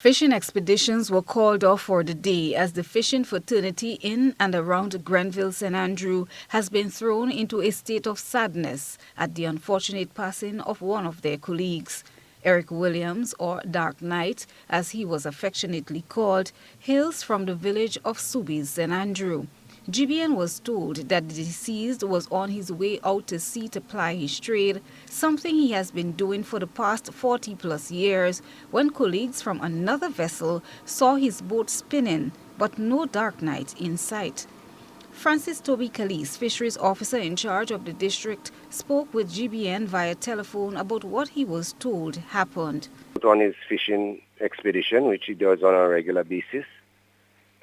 Fishing expeditions were called off for the day as the fishing fraternity in and around Grenville, St. Andrew has been thrown into a state of sadness at the unfortunate passing of one of their colleagues. Eric Williams, or Dark Knight, as he was affectionately called, hails from the village of Subies, St. Andrew. GBN was told that the deceased was on his way out to sea to ply his trade, something he has been doing for the past 40+ years, when colleagues from another vessel saw his boat spinning, but no Dark Knight in sight. Francis Toby Calise, fisheries officer in charge of the district, spoke with GBN via telephone about what he was told happened. On his fishing expedition, which he does on a regular basis,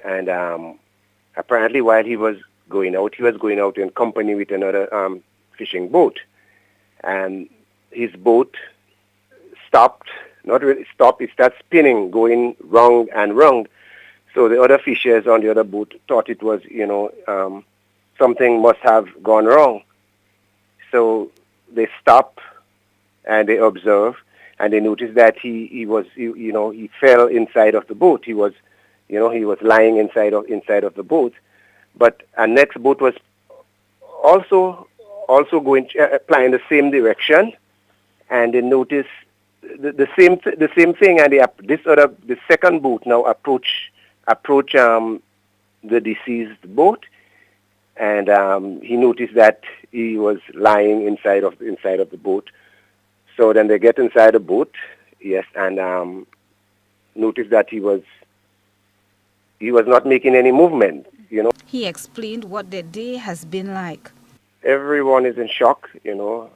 and apparently while he was going out in company with another fishing boat, and his boat stopped, not really stopped, it started spinning, going round and round. So the other fishers on the other boat thought it was, something must have gone wrong. So they stopped and they observed, and they noticed that he fell inside of the boat. He was lying inside of the boat. But a next boat was also going plying the same direction, and they noticed the same thing. And the second boat now approach the deceased boat, and he noticed that he was lying inside of the boat. So then they get inside the boat, yes, and noticed that he was not making any movement. He explained what their day has been like. Everyone is in shock,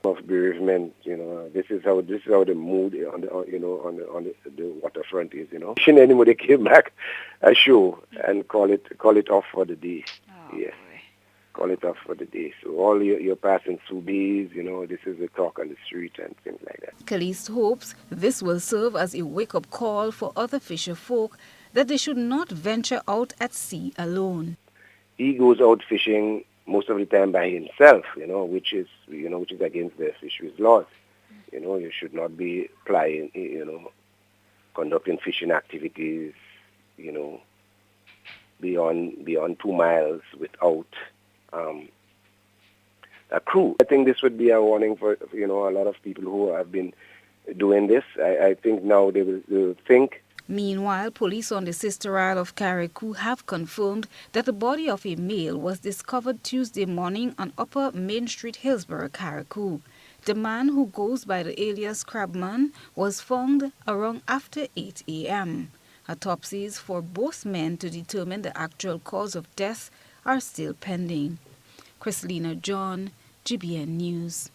of bereavement. This is how the mood on the waterfront is. Anymore, they came back ashore and call it off for the day. Oh, yes, boy. call it off for the day. So all your passing Subies, this is the talk on the street and things like that. Calise hopes this will serve as a wake-up call for other fisher folk that they should not venture out at sea alone. He goes out fishing most of the time by himself, which is against the fisheries laws. You should not be plying, conducting fishing activities, beyond 2 miles without a crew. I think this would be a warning for, a lot of people who have been doing this. I think now they will think. Meanwhile, police on the sister isle of Carriacou have confirmed that the body of a male was discovered Tuesday morning on Upper Main Street, Hillsborough, Carriacou. The man, who goes by the alias Crabman, was found around after 8 a.m. Autopsies for both men to determine the actual cause of death are still pending. Chrislina John, GBN News.